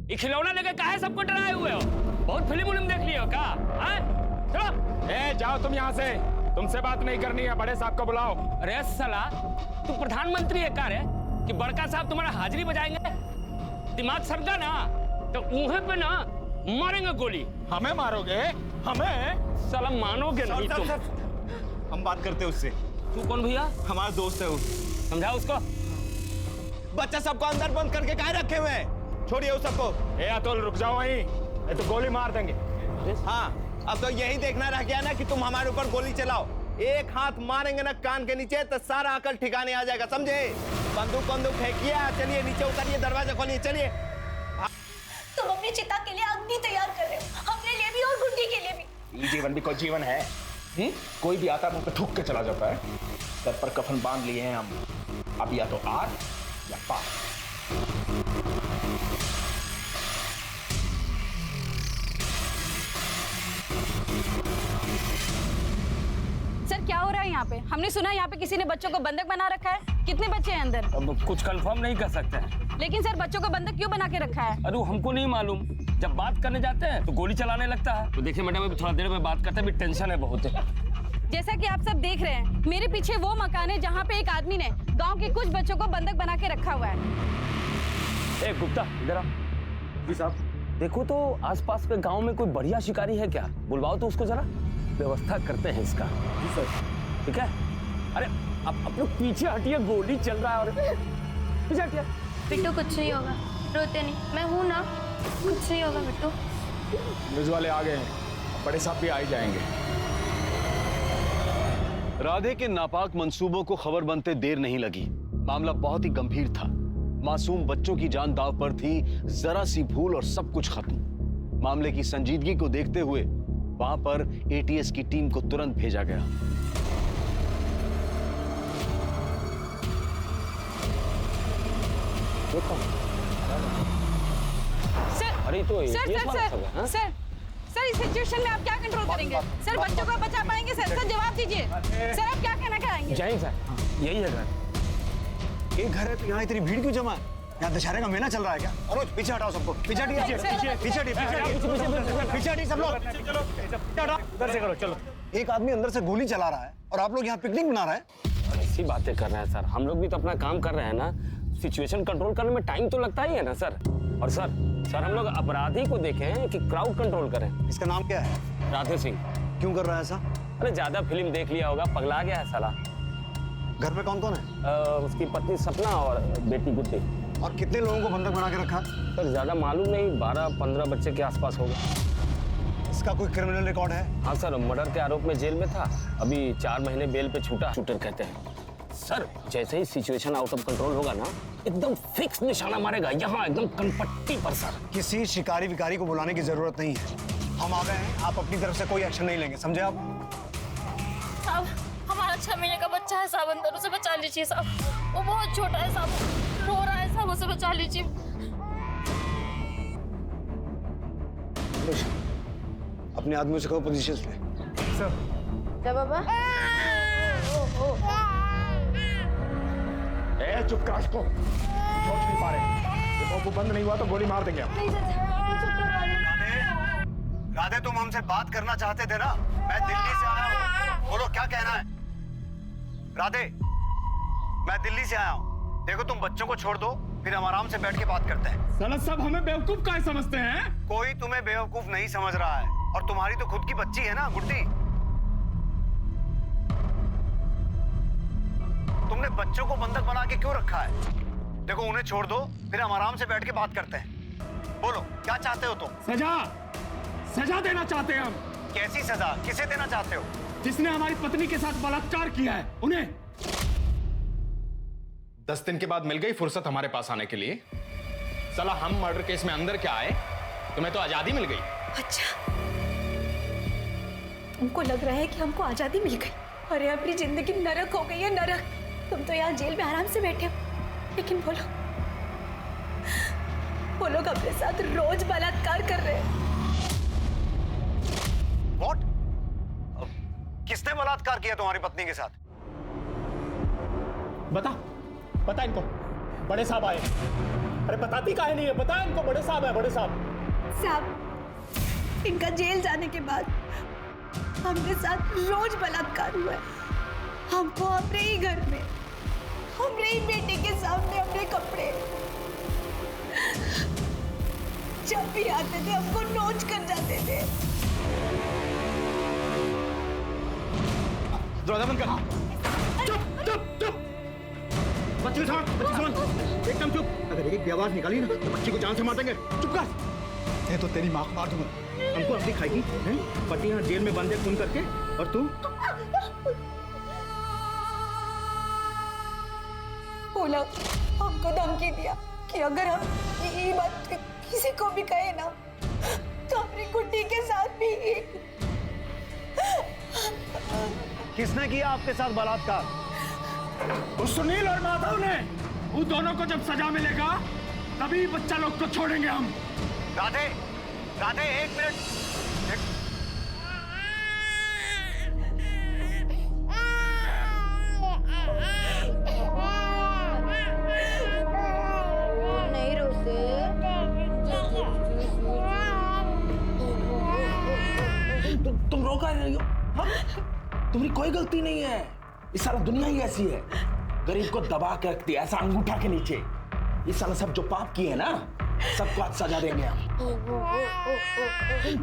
ये खिलौना लेके काहे सबको डराए हुए हो? बहुत फिल्म उल्म देख लियो का? चलो जाओ तुम यहाँ से, तुमसे बात नहीं करनी है, बड़े साहब को बुलाओ। अरे साला, तू प्रधानमंत्री है का रे कि बड़का साहब तुम्हारा हाजिरी बजाएंगे? दिमाग सरका ना तो ऊहे पे ना मारेंगे गोली। हमें मारोगे? हमें? साला मानोगे नहीं तुम। हम बात करते हैं उससे। तू कौन भैया? हमारा दोस्त है वो। समझाओ उसको। बच्चा सबको अंदर बंद करके काहे रखे हुए हैं? छोड़िए उस सबको। अतुल रुक जाओ वहीं, ये तो गोली मार देंगे। हाँ, अब तो यही देखना रह गया ना कि तुम हमारे ऊपर गोली चलाओ। एक हाथ मारेंगे ना कान के नीचे तो सारा अकल ठिकाने आ जाएगा, समझे? बंदूक फेंकिए, चलिए नीचे उतरिए, दरवाजा खोलिए, चलिए। तुम अपनी चिता के लिए अग्नि तैयार कर रहे हो, अपने लिए भी और गुड्डी के लिए भी। जीवन भी कोई जीवन है? कोई भी आता मुंह पे थूक के चला जाता है। सर पर कफन बांध लिए हैं हम, अब या तो आर या पार। सर क्या हो रहा है यहाँ पे? हमने सुना यहाँ पे किसी ने बच्चों को बंधक बना रखा है। कितने बच्चे हैं अंदर? अब कुछ कंफर्म नहीं कर सकते हैं। लेकिन सर बच्चों को बंधक क्यों बना के रखा है? अरे हमको नहीं मालूम, जब बात करने जाते हैं तो गोली चलाने लगता है। तो देखिए मैडम, अभी थोड़ा देर में बात करते हैं, अभी टेंशन है बहुत। जैसा कि आप सब देख रहे हैं, मेरे पीछे वो मकान है जहाँ पे एक आदमी ने गाँव के कुछ बच्चों को बंधक बना के रखा हुआ है। गुप्ता इधर आओ। जी साहब। देखो तो आसपास के गांव में कोई बढ़िया शिकारी है क्या? बुलवाओ तो उसको जरा, व्यवस्था करते हैं इसका। जी सर। ठीक है? अरे अब लोग पीछे हटिए, गोली चल रहा है। और पीछे हटिए। बिट्टू कुछ नहीं होगा, रोते नहीं, मैं हूं ना, कुछ नहीं होगा बिट्टू। न्यूज वाले आ गए हैं, बड़े साहब भी आ ही जाएंगे। राधे के नापाक मंसूबों को खबर बनते देर नहीं लगी। मामला बहुत ही गंभीर था। मासूम बच्चों की जान दांव पर थी, जरा सी भूल और सब कुछ खत्म। मामले की संजीदगी को देखते हुए वहां पर एटीएस की टीम को तुरंत भेजा गया। अरे तो सर इस सिचुएशन में आप क्या कंट्रोल करेंगे? सर बच्चों को बचा पाएंगे? सर जवाब दीजिए। सर आप क्या कहना चाहेंगे? जय सर, यही है घर। एक घर है तो यहाँ इतनी भीड़ क्यों जमा है? यहाँ दशहरे का मेला चल रहा है क्या? अरे पीछे हटाओ सबको, पीछे हटिए, पीछे हटिए सब लोग। इधर से करो, चलो। एक आदमी अंदर से गोली चला रहा है और आप लोग यहाँ पिकनिक मना रहे हैं। ऐसी बातें कर रहे हैं सर, हम लोग भी तो अपना काम कर रहे हैं ना। सिचुएशन कंट्रोल करने में टाइम तो लगता ही है ना सर। और सर हम लोग अपराधी को देखें कि क्राउड कंट्रोल करें। इसका नाम क्या है? राधे सिंह। क्यों कर रहा है ऐसा? अरे ज्यादा फिल्म देख लिया होगा, पगला गया है साला। घर में कौन कौन है? उसकी पत्नी सपना और बेटी गुड्डी। और कितने लोगों को बंधक बना के रखा? सर ज्यादा मालूम नहीं, 12-15 बच्चे के आसपास होगा। इसका कोई क्रिमिनल रिकॉर्ड है? हाँ सर, मर्डर के आरोप में जेल में था, अभी 4 महीने बेल पे छूटा। शूटर कहते हैं सर। जैसे ही सिचुएशन आउट ऑफ कंट्रोल होगा ना, एकदम फिक्स निशाना मारेगा, यहाँ एकदम कनपट्टी पर सर। किसी शिकारी विकारी को बुलाने की जरूरत नहीं है, हम आ गए हैं। आप अपनी तरफ से कोई एक्शन नहीं लेंगे, समझे आप? साहब हमारा 6 महीने का बच्चा है साहब, अंदर उसे बचा लीजिए साहब, वो बहुत छोटा है साहब, रो रहा है साहब, उसे बचा लीजिए। अपने आदमियों से कहो पोजीशन ले। सर। क्या बाबा? चुप कर इसको, सोच नहीं पा रहे। वो बंद नहीं हुआ तो गोली मार देंगे हम। राधे तुम हमसे बात करना चाहते थे ना? मैं दिल्ली से आया हूँ, बोलो क्या कहना है? राधे मैं दिल्ली से आया हूँ, देखो तुम बच्चों को छोड़ दो, फिर हम आराम से बैठ के बात करते हैं। साला सब हमें बेवकूफ काहे समझते हैं? कोई तुम्हें बेवकूफ नहीं समझ रहा है, और तुम्हारी तो खुद की बच्ची है ना गुड्डी। तुमने बच्चों को बंधक बना के क्यों रखा है? देखो उन्हें छोड़ दो, फिर हम आराम से बैठ के बात करते हैं। बोलो क्या चाहते हो तुम? सजा देना चाहते हैं हम। कैसी सजा? किसे देना चाहते हो? जिसने हमारी पत्नी के साथ बलात्कार किया है उन्हें। 10 दिन के बाद मिल गई फुर्सत हमारे पास आने के लिए। साला हम मर्डर केस में अंदर क्या आए, तुम्हें तो आजादी मिल गई। अच्छा, तुमको लग रहा है कि हमको आजादी मिल गई? अरे अपनी जिंदगी नरक हो गई है, नरक। तुम तो यहाँ जेल में आराम से बैठे हो, लेकिन वो लोग अपने साथ रोज बलात्कार कर रहे हैं। What? किसने बलात्कार किया तुम्हारी पत्नी के साथ? बता इनको। बड़े साहब आए। अरे बताती काहे नहीं है? बता इनको, बड़े साहब है, बड़े साहब। साहब, इनका जेल जाने के बाद हमरे साथ रोज बलात्कार हुआ है। हमको अपने ही घर में, हमरे ही बेटे के सामने अपने कपड़े, जब भी आते थे हमको नोच कर जाते थे। दरवाजा बंद कर। चुप चुप चुप। बच्ची समझ, एकदम चुप। अगर एक भी आवाज निकाली ना तो बच्ची को जान से मार देंगे। चुप कर। ये तो तेरी माँ को मार दूंगा। हमको अपनी खाएगी, हैं? पति यहाँ जेल में बंद है खून करके, और तू? बोला, हमको धमकी दिया कि अगर हम ये बात किसी को भी कहे ना तो अपनी गुड्डी के साथ भी। किसने किया आपके साथ बलात्कार? उस सुनील और माधव ने। उन दोनों को जब सजा मिलेगा तभी बच्चा लोग को छोड़ेंगे हम। राधे, राधे, एक मिनट। नहीं रोते। तुम रोका नहीं हो? हाँ? तुम्हारी कोई गलती नहीं है। इस सारा दुनिया ही ऐसी है, गरीब को दबा के रखती है, ऐसा अंगूठा के नीचे। ये साला सब जो पाप किए हैं ना, सबको आज सजा देंगे हम।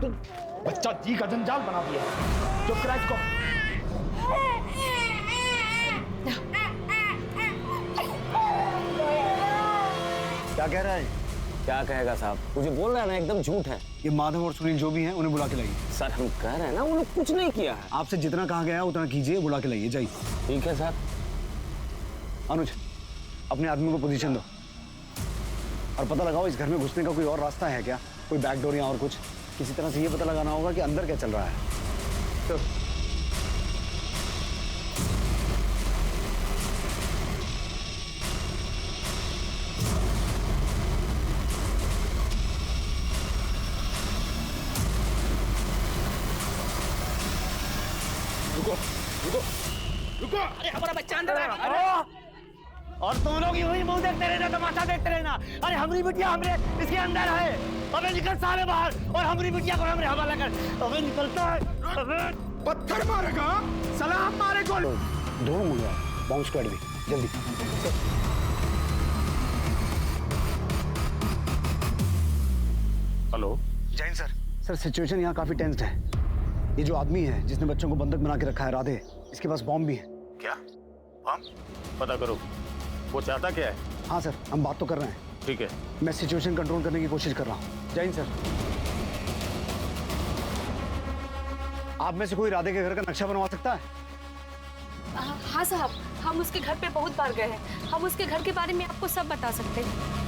तुम बच्चा जी का जंजाल बना दिया। चुप करा इसको। क्या कह रहा है? क्या कहेगा साहब, मुझे बोल रहा है ना, एकदम झूठ है। ये माधव और सुनील जो भी हैं उन्हें बुला के लाइए। सर हम कह रहे हैं ना, वो लोग कुछ नहीं किया है। आपसे जितना कहा गया है उतना कीजिए, बुला के लाइए, जाइए। ठीक है सर। अनुज, अपने आदमी को पोजीशन दो और पता लगाओ इस घर में घुसने का कोई और रास्ता है क्या, कोई बैकडोर या और कुछ। किसी तरह से ये पता लगाना होगा कि अंदर क्या चल रहा है। तो रुको रुको रुको। अरे हमारा बच्चा अंदर है। और तुम लोग यूं ही मुंह देखते रहना, तमाशा देखते रहना। अरे हमारी बिटिया हमरे इसके अंदर है। अबे निकल सारे बाहर और हमारी बिटिया को हमरे हवाला कर। अबे निकलता है। अबे पत्थर मारेगा, सलाम मारेगा। दोनों मुंडा बाउंस स्क्वाड भी जल्दी। Hello Jain sir. Sir situation यहाँ काफी टेंस्ड है। ये जो आदमी है जिसने बच्चों को बंधक बना के रखा है राधे, इसके पास बॉम्ब भी है। क्या हम पता करो, वो चाहता क्या है? हाँ सर, हम बात तो कर रहे हैं। ठीक है। मैं सिचुएशन कंट्रोल करने की कोशिश कर रहा हूँ। जैन सर, आप में से कोई राधे के घर का नक्शा बनवा सकता है? हाँ साहब, हम उसके घर पे बहुत बार गए हैं। हम उसके घर के बारे में आपको सब बता सकते हैं।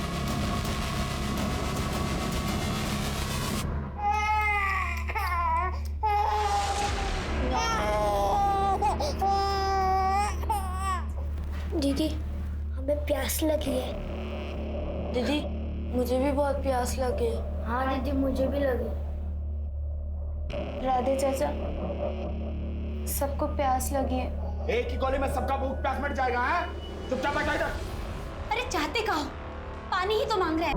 दीदी, हमें प्यास लगी है। दीदी, मुझे भी बहुत प्यास लगी। हाँ दीदी, मुझे भी लगी। राधे चाचा, सबको प्यास लगी है। एक ही गोली में सबका भूख प्यास मिट जाएगा। है चुपचाप बैठा इधर। अरे चाहते कहो, पानी ही तो मांग रहे हैं।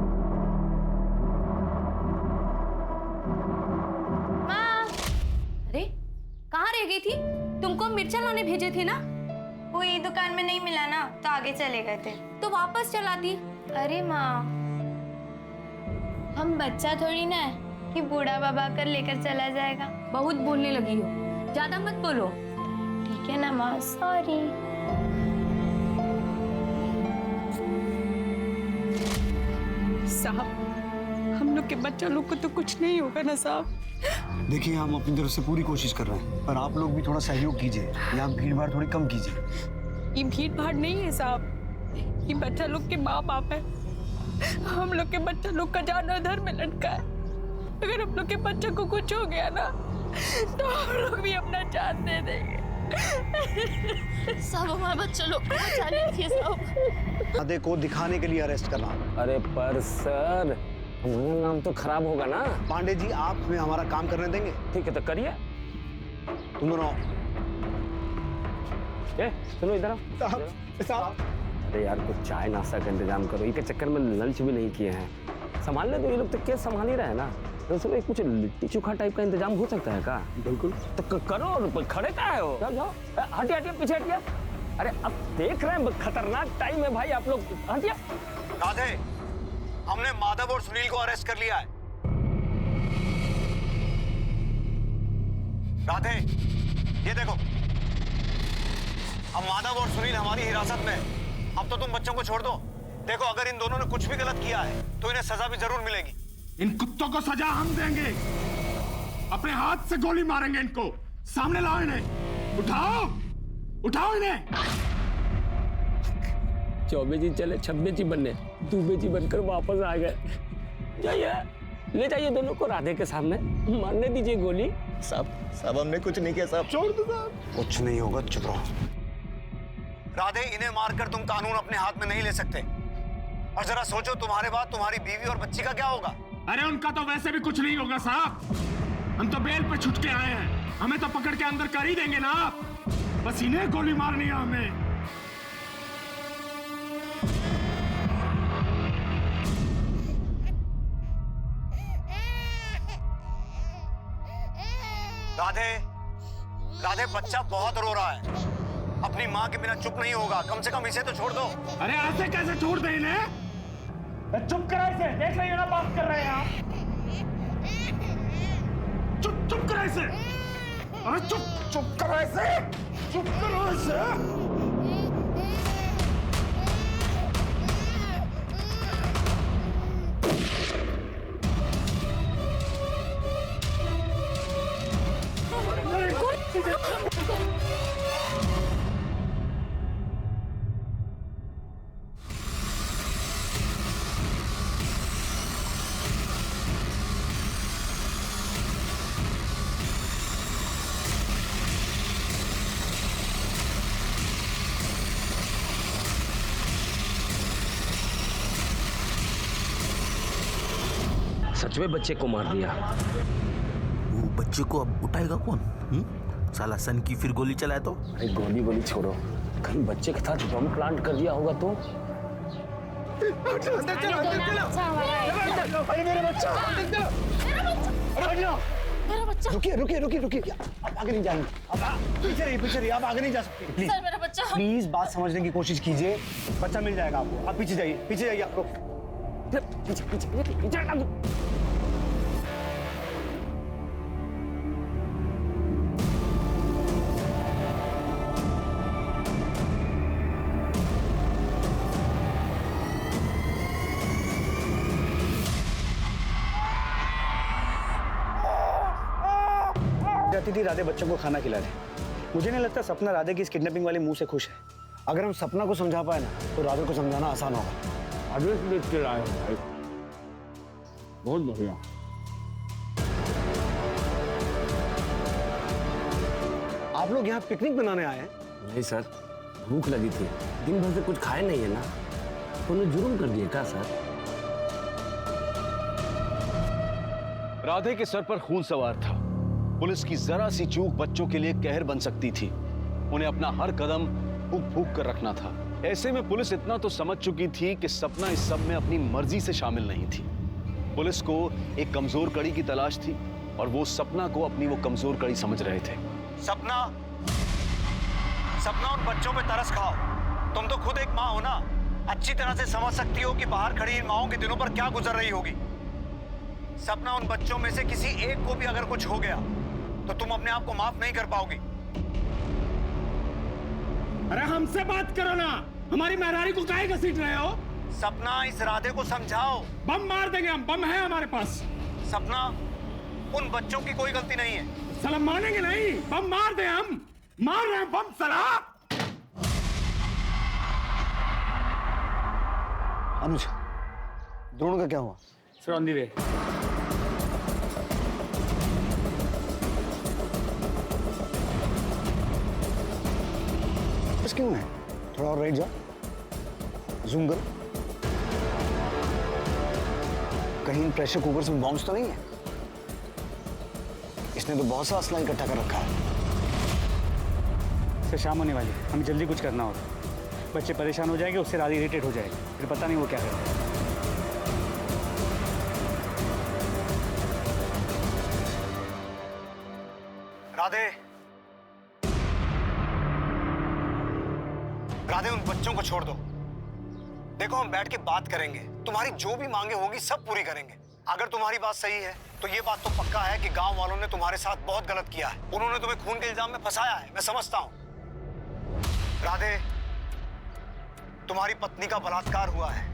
माँ, अरे कहाँ रह गई थी? तुमको मिर्चा लाने भेजे थे ना? वो ये दुकान में नहीं मिला ना, तो आगे चले गए थे। तो वापस चलाती। अरे माँ, हम बच्चा थोड़ी ना है कि बूढ़ा बाबा कर लेकर चला जाएगा। बहुत बोलने लगी हो, ज्यादा मत बोलो। ठीक है ना माँ, सॉरी। साहब, हम लोग के बच्चा लोग को तो कुछ नहीं होगा ना साहब? देखिए, हम अपनी तरफ से पूरी कोशिश कर रहे हैं, पर आप लोग भी थोड़ा सहयोग कीजिए। यहाँ भीड़ भाड़ थोड़ी कम कीजिए। ये भीड़ भाड़ नहीं है साहब, ये बच्चा लोग के माँ बाप है। हम लोग के बच्चा लोग का जान अधर में लटका है। अगर हम लोग के बच्चे को कुछ हो गया ना तो हम लोग भी अपना जान दे देंगे। सब हमारे बच्चे लोग को बचा लीजिए सब। राधे को दिखाने के लिए अरेस्ट करना। अरे पर सर, हमारा नाम तो खराब होगा ना। पांडे जी, आप हमें हमारा काम करने देंगे? ठीक है तो करिए। तुम दोनों ए, सुनो इधर आओ। साहब, अरे यार कुछ चाय नाश्ता का इंतजाम करो, इनके चक्कर में लंच भी नहीं किए हैं। संभालने तो ये लोग तो केस संभाल ही रहे हैं ना, तो उसमें कुछ लिट्टी चोखा टाइप का इंतजाम हो सकता है क्या? बिल्कुल। तो करो, खड़े क्या है हो? जाओ जाओ, हटिए हटिए पीछे हटिए। अरे अब देख रहे हैं खतरनाक टाइम है भाई, आप लोग हटिए। राधे, हमने माधव और सुनील को अरेस्ट कर लिया है। राधे, ये देखो, अब माधव और सुनील हमारी हिरासत में है। अब तो तुम बच्चों को छोड़ दो। देखो, अगर इन दोनों ने कुछ भी गलत किया है तो इन्हें सजा भी जरूर मिलेगी। इन कुत्तों को सजा हम देंगे, अपने हाथ से गोली मारेंगे इनको। सामने लाओ इन्हें, उठाओ उठाओ इन्हें। 24 जी चले 26 जी बनने, 2 जी बनकर वापस आ गए। जाइए ले जाइए दोनों को राधे के सामने, मारने दीजिए गोली। साहब हमने कुछ नहीं किया साहब। छोड़ दो साहब। कुछ नहीं होगा, चुप रहो। राधे, इन्हें मारकर तुम कानून अपने हाथ में नहीं ले सकते। और जरा सोचो, तुम्हारे बाद तुम्हारी बीवी और बच्ची का क्या होगा? अरे उनका तो वैसे भी कुछ नहीं होगा साहब, हम तो बेल पे छुट के आए हैं, हमें तो पकड़ के अंदर कर ही देंगे ना आप। बस इन्हें गोली मारनी है हमें। राधे, राधे, बच्चा बहुत रो रहा है, अपनी माँ के बिना चुप नहीं होगा। कम से कम इसे तो छोड़ दो। अरे ऐसे कैसे छोड़ दे इन्हें? चुप करा इसे, देख रही हो ना बात कर रहे हैं आप। चुप चुप करा इसे। अरे चुप करा इसे, चुप करो इसे। सच में बच्चे को मार दिया। वो बच्चे को अब उठाएगा कौन? साला सन की फिर गोली चलाए तो? अरे गोली छोड़ो, कहीं बच्चे के साथ बम प्लांट कर दिया होगा तो? अंदर चलो, अंदर चलो। अरे मेरा बच्चा, मेरा बच्चा। रुकिए, आप आगे नहीं जाएंगे। पीछे रहिए, आप आगे नहीं जा सकते। प्लीज सर, मेरा बच्चा। प्लीज बात समझने की कोशिश कीजिए, बच्चा मिल जाएगा आपको। आप पीछे जाइए आप लोग। पीछे हटा दो। जाती थी राधे बच्चों को खाना खिला रहे। मुझे नहीं लगता सपना राधे की इस किडनैपिंग वाले मुंह से खुश है। अगर हम सपना को समझा पाए ना, तो राधे को समझाना आसान होगा। आदेश देख के लाए भाई, बहुत बढ़िया। आप लोग यहाँ पिकनिक बनाने आए हैं? नहीं सर, भूख लगी थी, दिन भर से कुछ खाए नहीं है ना, तो उन्हें जुर्म कर दिया क्या सर? राधे के सर पर खून सवार था। पुलिस की जरा सी चूक बच्चों के लिए कहर बन सकती थी। उन्हें अपना हर कदम फूक कर रखना था। ऐसे में पुलिस इतना तो समझ चुकी थी कि सपना इस सब में अपनी मर्जी से शामिल नहीं थी। पुलिस को एक कमजोर कड़ी की तलाश थी और वो सपना को अपनी वो कमजोर कड़ी समझ रहे थे। सपना उन बच्चों पे तरस खाओ। तुम तो खुद एक माँ हो ना, अच्छी तरह से समझ सकती हो कि बाहर खड़ी इन माओं के दिनों पर क्या गुजर रही होगी। सपना, उन बच्चों में से किसी एक को भी अगर कुछ हो गया तो तुम अपने आप को माफ नहीं कर पाओगी। अरे हमसे बात करो ना, हमारी मेहरारी को काहे घसीट रहे हो? सपना, इस राधे को समझाओ। बम मार देंगे हम, बम है हमारे पास। सपना, उन बच्चों की कोई गलती नहीं है। साला मानेंगे नहीं, बम मार दे, हम मार रहे हैं बम। साला अनुज, द्रोण का क्या हुआ? सर ऑन दी वे। क्यों है? थोड़ा और राइट जाओ, जूम करो। कहीं प्रेशर कुकर में बॉम्ब्स तो नहीं है? इसने तो बहुत सा असला इकट्ठा कर रखा है। सर शाम होने वाली, हमें जल्दी कुछ करना होगा। बच्चे परेशान हो जाएंगे, उससे राधे इरिटेट हो जाएगी, फिर पता नहीं वो क्या करेगा। राधे, राधे उन बच्चों को छोड़ दो। देखो हम बैठ के बात करेंगे, तुम्हारी जो भी मांगे होगी सब पूरी करेंगे। अगर तुम्हारी बात सही है तो ये बात तो पक्का है कि गांव वालों ने तुम्हारे साथ बहुत गलत किया है। उन्होंने तुम्हें खून के इल्जाम में फंसाया है, मैं समझता हूँ। राधे, तुम्हारी पत्नी का बलात्कार हुआ है,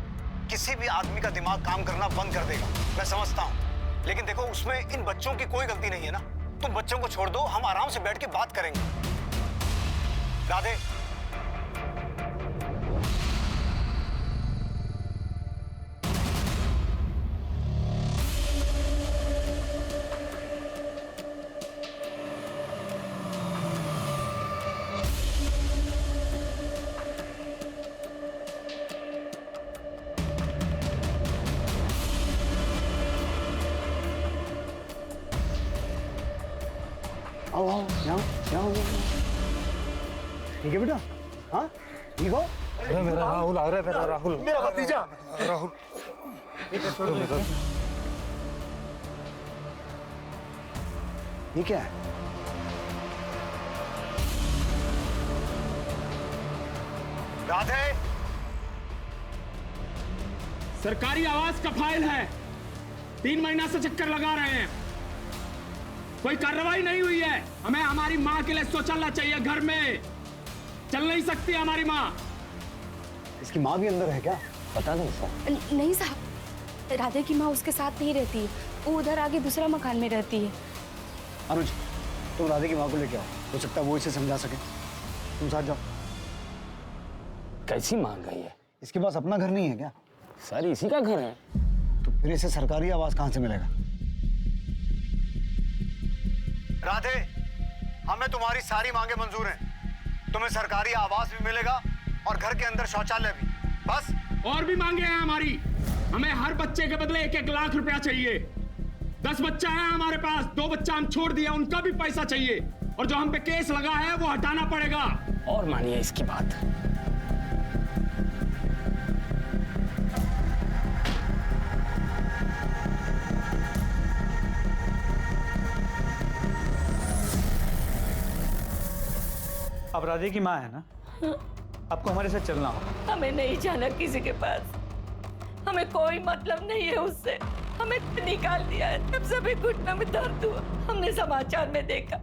किसी भी आदमी का दिमाग काम करना बंद कर देगा, मैं समझता हूँ। लेकिन देखो उसमें इन बच्चों की कोई गलती नहीं है ना। तुम बच्चों को छोड़ दो, हम आराम से बैठ के बात करेंगे। राधे, आओ आओ, यहाँ ठीक है बेटा? हाँ ठीक हो? अरे मेरा राहुल आ रहा है, मेरा राहुल, मेरा भतीजा राहुल। ये क्या है? राधे, सरकारी आवास का फाइल है, 3 महीना से चक्कर लगा रहे हैं, कोई कार्रवाई नहीं हुई है। हमें हमारी माँ के लिए शौचालय चाहिए, घर में चल नहीं सकती हमारी माँ। इसकी माँ भी अंदर है क्या? पता नहीं सर। नहीं साहब, राधे की माँ उसके साथ नहीं रहती, वो उधर आगे दूसरा मकान में रहती है। अनुज, तुम राधे की माँ को लेके आओ, हो सकता है वो इसे समझा सके। तुम साथ जाओ। कैसी मांग गई है? इसके पास अपना घर नहीं है क्या? सर इसी का घर है। तो फिर इसे सरकारी आवास कहाँ से मिलेगा? राधे, हमें तुम्हारी सारी मांगे मंजूर हैं। तुम्हें सरकारी आवास भी मिलेगा और घर के अंदर शौचालय भी। बस और भी मांगे हैं हमारी। हमें हर बच्चे के बदले 1-1 लाख रुपया चाहिए। 10 बच्चा है हमारे पास, 2 बच्चा हम छोड़ दिया, उनका भी पैसा चाहिए। और जो हम पे केस लगा है वो हटाना पड़ेगा। और मानिए इसकी बात। अब राधे की माँ है ना, आपको हमारे साथ चलना होगा। हमें नहीं जाना किसी के पास, हमें कोई मतलब नहीं है उससे। हमें निकाल दिया है, तब सभी घुटनों में दर्द हुआ। हमने समाचार में देखा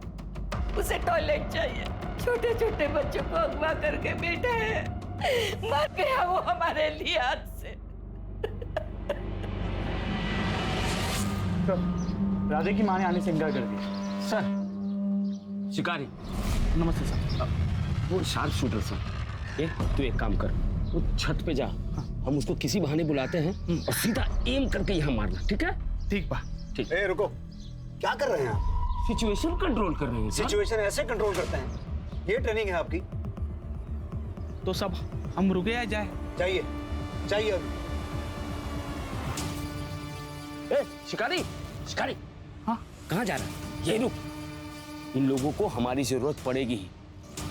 उसे टॉयलेट चाहिए, छोटे छोटे बच्चों को अगवा करके बेटा है, मर गया वो हमारे लिए हाथ से। राधे की माँ ने आने से इनकार कर दिया। सर शिकारी, नमस्ते सर। वो शार्प शूटर सर, तू एक काम कर, वो छत पे जा, हम उसको किसी बहाने बुलाते हैं और सीधा एम करके यहाँ मारना, ठीक है? ठीक बा। ठीक। ए रुको, क्या कर रहे हैं आप? सिचुएशन कंट्रोल कर रहे हैं सर। सिचुएशन ऐसे कंट्रोल करते हैं, ये ट्रेनिंग है आपकी? तो सब हम रुके या जाए? चाहिए चाहिए अभी। शिकारी, शिकारी, हाँ कहाँ जा रहा है? ये रुक, इन लोगों को हमारी जरूरत पड़ेगी ही।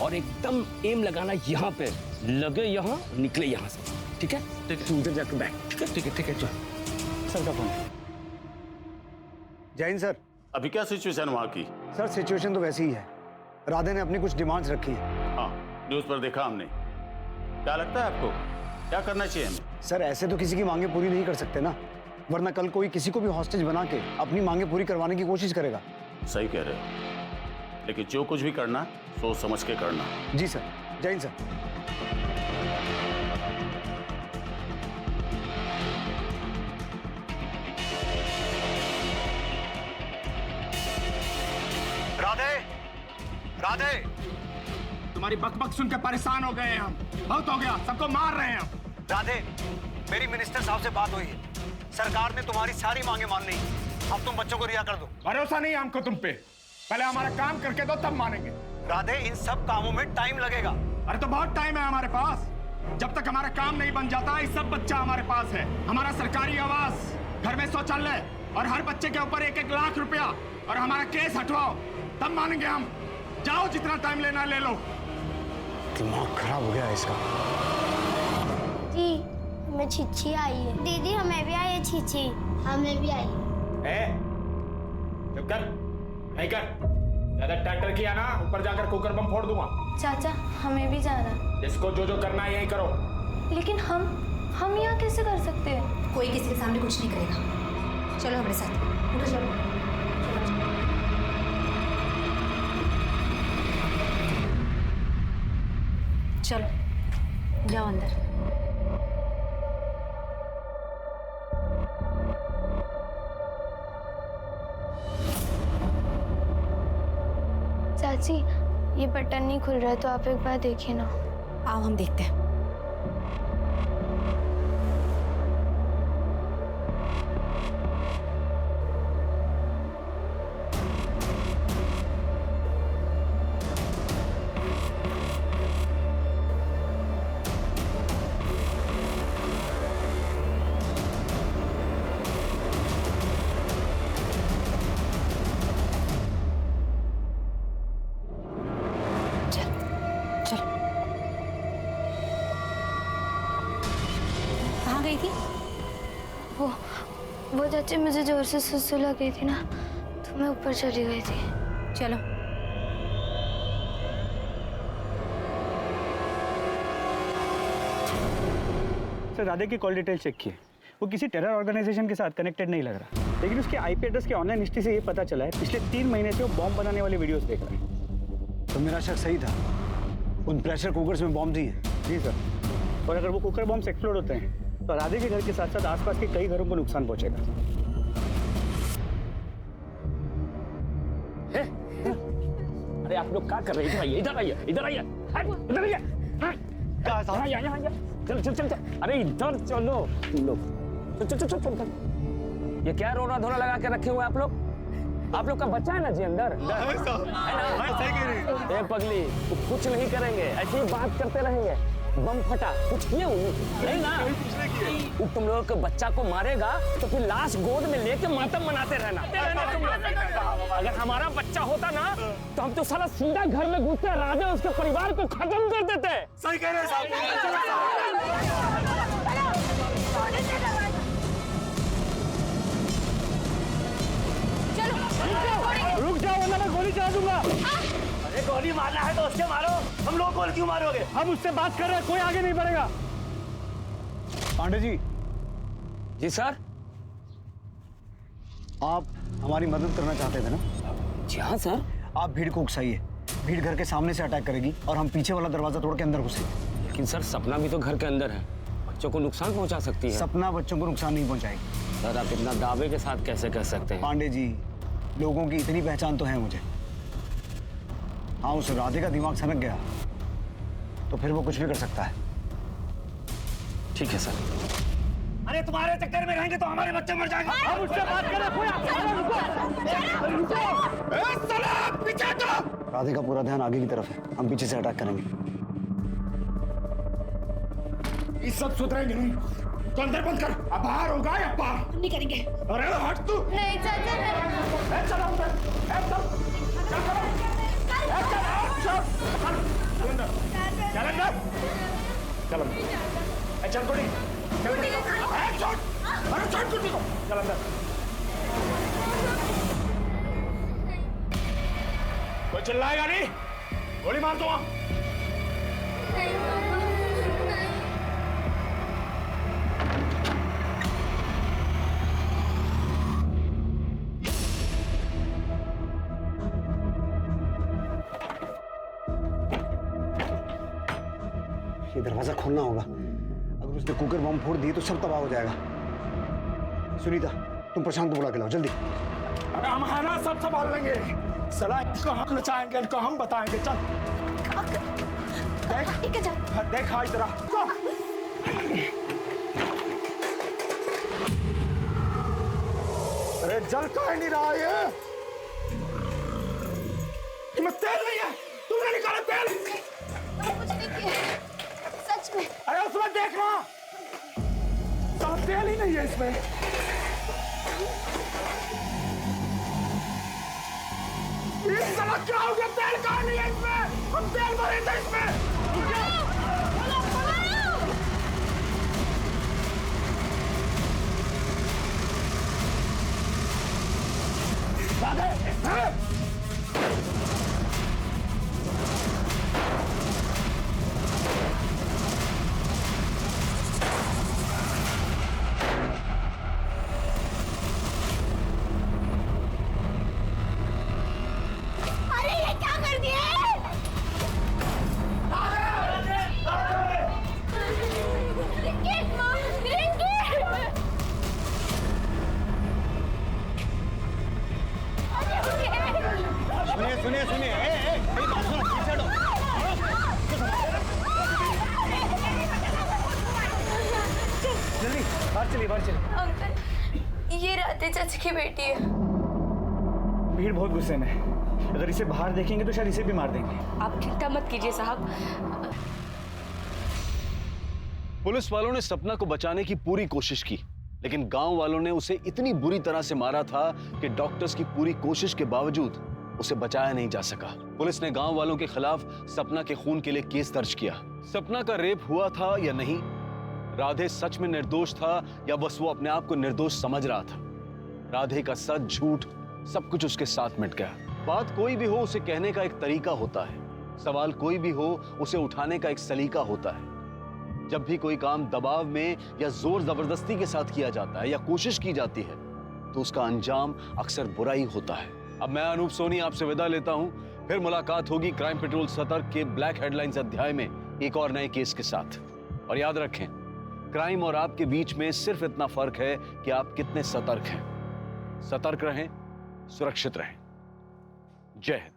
और एकदम एम लगाना यहाँ पे, लगे यहाँ निकले यहाँ से, ठीक है? तू उधर जाकर बैठ, ठीक है? ठीक है, ठीक है, चल। सर का फोन। जय हिंद सर। अभी क्या सिचुएशन वहाँ की? सर सिचुएशन तो वैसी ही है, राधे ने अपनी कुछ डिमांड्स रखी है। हाँ, न्यूज़ पर देखा हमने। क्या लगता है आपको, क्या करना चाहिए हमें? सर ऐसे तो किसी की मांगे पूरी नहीं कर सकते ना, वरना कल कोई किसी को भी हॉस्टेज बना के अपनी मांगे पूरी करवाने की कोशिश करेगा। सही कह रहे हो, लेकिन जो कुछ भी करना सोच समझ के करना। जी सर। जय हिंद सर। राधे, राधे, तुम्हारी बकबक सुन के परेशान हो गए हैं हम, बहुत हो गया, सबको मार रहे हैं हम। राधे, मेरी मिनिस्टर साहब से बात हुई है, सरकार ने तुम्हारी सारी मांगे मान ली, अब तुम बच्चों को रिहा कर दो। भरोसा नहीं है हमको तुम पे, पहले हमारा काम करके दो तब मानेंगे। राधे, इन सब कामों में टाइम लगेगा। अरे तो बहुत टाइम है हमारे पास, जब तक हमारा काम नहीं बन जाता ये सब बच्चा हमारे पास है। हमारा सरकारी आवास, घर में शौचालय और हर बच्चे के ऊपर 1-1 लाख रुपया, और हमारा केस हटवाओ तब मानेंगे हम। जाओ, जितना टाइम लेना ले लो। दिमाग खराब हो गया है इसका। दीदी हमें छिछी आई है। दीदी हमें भी आई है छिछी। हमें भी आई है। चुप कर, नहीं कर। ज्यादा ट्रैक्टर किया ना, ऊपर जाकर कुकर बम फोड़ दूंगा। चाचा हमें भी जाना। जिसको जो जो करना है यही करो। लेकिन हम यहाँ कैसे कर सकते हैं? कोई किसी के सामने कुछ नहीं करेगा। चलो हमारे साथ। उठो चलो। चलो जाओ अंदर। चाची ये बटन नहीं खुल रहा है तो आप एक बार देखिए ना। आओ हम देखते हैं। वो चाची मुझे जोर से सुसु लग गई थी ना तो मैं ऊपर चली गई थी। चलो सर राधे की कॉल डिटेल चेक किए। वो किसी टेरर ऑर्गेनाइजेशन के साथ कनेक्टेड नहीं लग रहा, लेकिन उसके आईपी एड्रेस के ऑनलाइन हिस्ट्री से ये पता चला है पिछले 3 महीने से वो बॉम्ब बनाने वाले वीडियोस देख रहा है। तो मेरा शक सही था, उन प्रेशर कुकर्स में बॉम्ब दिए। जी सर, और अगर वो कुकर बॉम्ब एक्सप्लोड होते हैं तो राधे के घर के साथ साथ आसपास के कई घरों को नुकसान पहुंचेगा। अरे आप लोग क्या कर रहे हैं? इधर आइए, इधर आइए, इधर आइए। चल चल चल चल। अरे इधर चलो तुम लोग। चल चल चल चल। ये क्या रोना धोना लगा के रखे हुए आप लोग? आप लोग का बच्चा है ना जी अंदर? ए पगली, कुछ नहीं करेंगे, ऐसे ही बात करते रहेंगे। बम फटा, कुछ किए नहीं ना? तुम लोगों के बच्चा को मारेगा तो फिर लाश गोद में लेके मातम मनाते रहना तुम लोग। अगर हमारा बच्चा होता ना तो हम तो साला सीधा घर में घुसते, राधे उसके परिवार को खत्म कर देते। सही कह रहे हैं साहब। रुक जाओ वरना मैं गोली चला दूंगा। अरे गोली मारना है तो उसके मारो, हम लोग गोली क्यों मारोगे? हम उससे बात कर रहे हैं, कोई आगे नहीं बढ़ेगा। पांडे जी। जी सर। आप हमारी मदद करना चाहते थे ना? जी हाँ सर। आप भीड़ को उकसाइए, भीड़ घर के सामने से अटैक करेगी और हम पीछे वाला दरवाजा तोड़ के अंदर घुसेंगे। लेकिन सर सपना भी तो घर के अंदर है, बच्चों को नुकसान पहुंचा सकती है। सपना बच्चों को नुकसान नहीं पहुंचाएगी। सर आप इतना दावे के साथ कैसे कह सकते हैं? पांडे जी, लोगों की इतनी पहचान तो है मुझे। हाँ, उस राधे का दिमाग सनक गया तो फिर वो कुछ भी कर सकता है। ठीक है सर। अरे तुम्हारे चक्कर में रहेंगे तो हमारे बच्चे मर जाएंगे। हम उससे बात कर रहे हैं। राधे का पूरा ध्यान आगे की तरफ है, हम पीछे से अटैक करेंगे। ये सब सुधरेंगे नहीं तो अंदर बंद कर। अब बाहर होगा या बाहर? हम नहीं करेंगे। अरे हट तू। नहीं चाचा नहीं। चलो अंदर, चल कोड़ी, चल अंदर। कोई चिल्लाएगा नहीं, गोली मार दूंगा। ये दरवाजा खोलना होगा, अगर उसने कुकर बम फोड़ दिए तो सब तबाह हो जाएगा। सुनीता, तुम प्रशांत को बुला के लाओ जल्दी। अरे हम है ना, सब संभाल लेंगे। सलाह इसको हम नचाएंगे, इनको हम बताएंगे। चल देख, देख आज जरा। अरे जल क्यों नहीं रहा है? इसमें तेल नहीं है, तुमने निकाला तेल? कुछ नहीं किया सच में। अरे उसमें देखना, सब तेल ही नहीं है इसमें। इस साला क्या हो गया? तेल कहाँ नहीं है इसमें? हम तेल भरे थे इसमें। दे। अरे ये क्या कर दिया? सुनिए सुनिए सुनिए, मेरी बात सुनो, पीछे हटो। जल्दी बाहर चलिए, बाहर चलिए। अंकल, ये राधे चाची की बेटी है। भीड़ बहुत गुस्से में है, अगर इसे बाहर देखेंगे तो शायद इसे भी मार देंगे। आप चिंता मत कीजिए साहब। पुलिस वालों ने सपना को बचाने की पूरी कोशिश की, लेकिन गांव वालों ने उसे इतनी बुरी तरह से मारा था कि डॉक्टर्स की पूरी कोशिश के बावजूद उसे बचाया नहीं जा सका। पुलिस ने गांव वालों के खिलाफ सपना के खून के लिए केस दर्ज किया। सपना का रेप हुआ था या नहीं, राधे सच में निर्दोष था या बस वो अपने आप को निर्दोष समझ रहा था, राधे का सच झूठ सब कुछ उसके साथ मिट गया। बात कोई भी हो उसे कहने का एक तरीका होता है, सवाल कोई भी हो उसे उठाने का एक सलीका होता है। जब भी कोई काम दबाव में या जोर जबरदस्ती के साथ किया जाता है या कोशिश की जाती है तो उसका अंजाम अक्सर बुरा ही होता है। अब मैं अनूप सोनी आपसे विदा लेता हूं, फिर मुलाकात होगी क्राइम पेट्रोल सतर्क के ब्लैक हेडलाइंस अध्याय में एक और नए केस के साथ। और याद रखें, क्राइम और आपके बीच में सिर्फ इतना फर्क है कि आप कितने सतर्क हैं। सतर्क रहें, सुरक्षित रहें। जय हिंद।